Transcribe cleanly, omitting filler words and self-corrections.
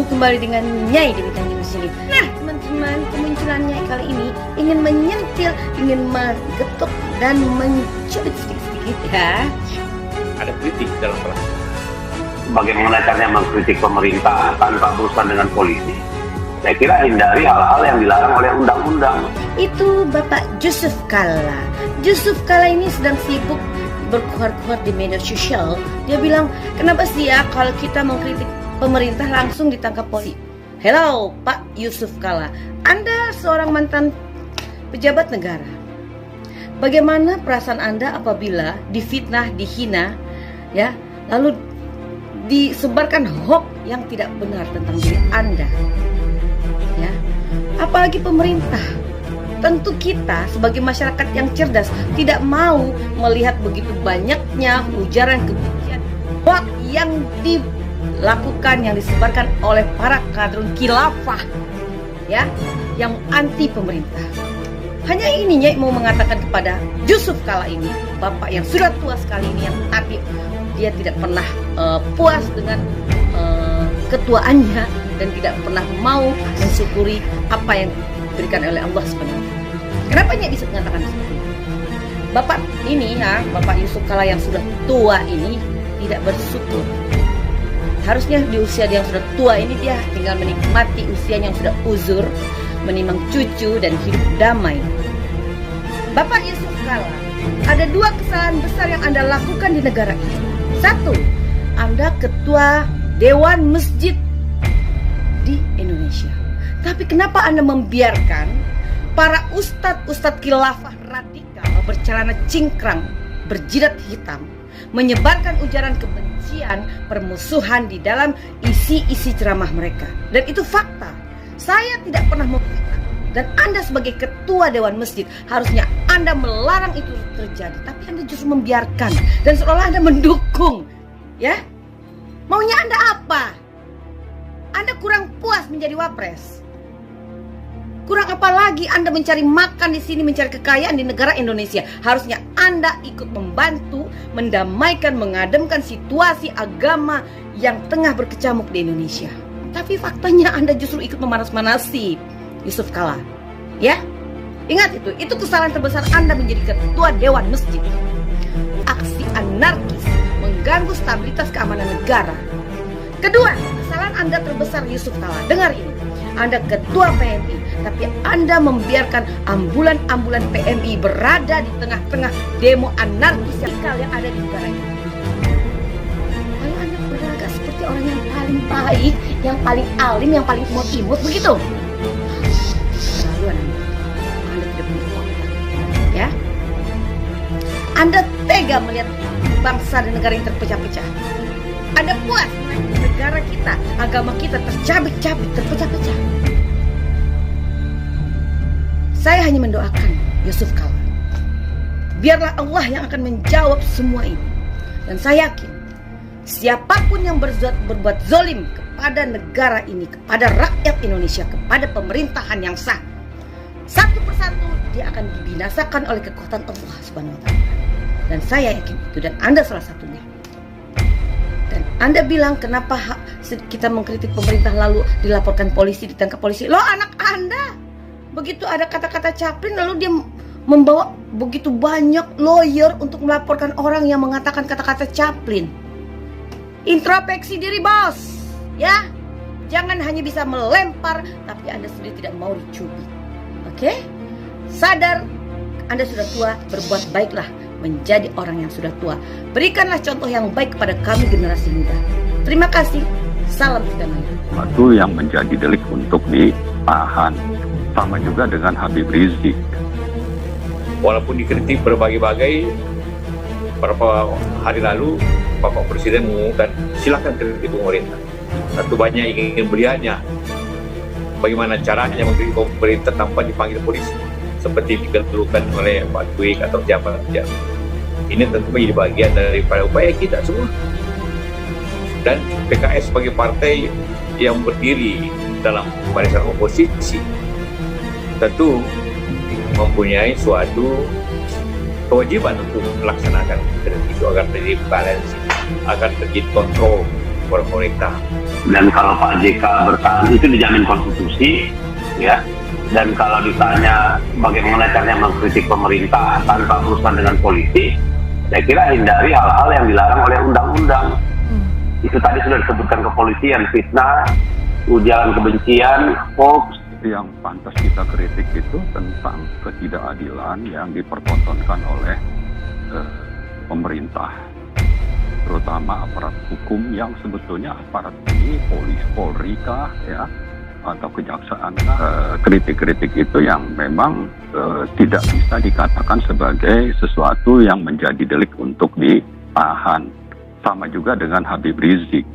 kembali dengan Nyai Dewi Tanjung di sini. Nah, teman-teman, kemunculan Nyai kali ini ingin menyentil, ingin menggetuk dan mencubit sedikit-sedikit ya. Ada kritik dalam perang. Bagaimana caranya mengkritik pemerintah tanpa berurusan dengan polisi? Saya kira hindari hal-hal yang dilarang oleh undang-undang. Itu Bapak Yusuf Kalla. Yusuf Kalla ini sedang sibuk berkuar-kuar di media sosial. Dia bilang, kenapa sih ya kalau kita mengkritik pemerintah langsung ditangkap polisi? Hello Pak Yusuf Kalla, Anda seorang mantan pejabat negara. Bagaimana perasaan Anda apabila difitnah, dihina, ya, lalu disebarkan hoax yang tidak benar tentang diri Anda, ya? Apalagi pemerintah. Tentu kita sebagai masyarakat yang cerdas tidak mau melihat begitu banyaknya ujaran kebencian hoax yang dilakukan, yang disebarkan oleh para kadrun khilafah, ya, yang anti pemerintah. Hanya ini Nyai mau mengatakan kepada Yusuf Kalla ini, bapak yang sudah tua sekali ini, yang tapi dia tidak pernah puas dengan ketuaannya dan tidak pernah mau mensyukuri apa yang diberikan oleh Allah sebenarnya. Kenapa Nyai bisa mengatakan seperti itu? Bapak ini ya, Bapak Yusuf Kalla yang sudah tua ini tidak bersyukur. Harusnya di usia dia yang sudah tua ini dia tinggal menikmati usianya yang sudah uzur, menimang cucu dan hidup damai. Bapak Yusuf Kalla, ada dua kesalahan besar yang Anda lakukan di negara ini. Satu, Anda ketua Dewan Masjid di Indonesia. Tapi kenapa Anda membiarkan para ustadz khilafah radikal bercelana cingkrang, berjidat hitam, menyebarkan ujaran kebencian, permusuhan di dalam isi-isi ceramah mereka? Dan itu fakta. Saya tidak pernah memfitnah. Dan Anda sebagai ketua Dewan Masjid harusnya Anda melarang itu terjadi. Tapi Anda justru membiarkan dan seolah Anda mendukung, ya? Maunya Anda apa? Anda kurang puas menjadi wapres. Kurang apa lagi Anda mencari makan di sini, mencari kekayaan di negara Indonesia. Harusnya Anda ikut membantu, mendamaikan, mengademkan situasi agama yang tengah berkecamuk di Indonesia. Tapi faktanya Anda justru ikut memanas-manasi Yusuf Kalla, ya? Ingat itu kesalahan terbesar Anda menjadi ketua Dewan Masjid. Aksi anarkis mengganggu stabilitas keamanan negara. Kedua, kesalahan Anda terbesar Yusuf Kalla, dengar ini. Anda ketua PMI, tapi Anda membiarkan ambulan-ambulan PMI berada di tengah-tengah demo anarkis yang ada di negara ini. Lalu Anda berlagak seperti orang yang paling baik, yang paling alim, yang paling imut-imut, begitu? Keterlaluan Anda tidak punya otak, ya? Anda tega melihat bangsa dan negara yang terpecah-pecah. Anda puas negara kita, agama kita tercabik-cabik, terpecah-pecah. Saya hanya mendoakan Yusuf Kalla, biarlah Allah yang akan menjawab semua ini. Dan saya yakin siapapun yang berbuat zolim kepada negara ini, kepada rakyat Indonesia, kepada pemerintahan yang sah, satu persatu dia akan dibinasakan oleh kekuatan Allah Subhanahu wa Ta'ala. Dan saya yakin itu, dan Anda salah satunya. Dan Anda bilang kenapa kita mengkritik pemerintah lalu dilaporkan polisi, ditangkap polisi. Loh, anak Anda begitu ada kata-kata Chaplin lalu dia membawa begitu banyak lawyer untuk melaporkan orang yang mengatakan kata-kata Chaplin. Introspeksi diri, bos, ya. Jangan hanya bisa melempar tapi Anda sendiri tidak mau dicubit. Oke? Sadar Anda sudah tua, berbuat baiklah menjadi orang yang sudah tua. Berikanlah contoh yang baik kepada kami generasi muda. Terima kasih. Salam damai. Itu yang menjadi delik untuk ditahan. Sama juga dengan Habib Rizik. Walaupun dikritik berbagai-bagai, beberapa hari lalu Bapak Presiden mengumumkan silakan kritik pemerintah. Satu banyak ingin belianya. Bagaimana caranya mengkritik pemerintah tanpa dipanggil polisi, seperti dikeluhkan oleh Pak Twik atau siapa saja. Ini tentu menjadi bagian daripada upaya kita semua. Dan PKS sebagai partai yang berdiri dalam barisan oposisi tentu mempunyai suatu kewajiban untuk melaksanakan itu agar terjadi balance, agar terjadi kontrol pemerintah Dan kalau Pak JK bertahan itu dijamin konstitusi, ya. Dan kalau ditanya bagaimana caranya mengkritik pemerintah tanpa urusan dengan polisi, saya kira hindari hal-hal yang dilarang oleh undang-undang. Itu tadi sudah disebutkan kepolisian, fitnah, ujaran kebencian, hoax. Yang pantas kita kritik itu tentang ketidakadilan yang dipertontonkan oleh pemerintah, terutama aparat hukum yang sebetulnya aparat ini Polri kah ya atau kejaksaan kah. Kritik-kritik itu yang memang tidak bisa dikatakan sebagai sesuatu yang menjadi delik untuk ditahan. Sama juga dengan Habib Rizik.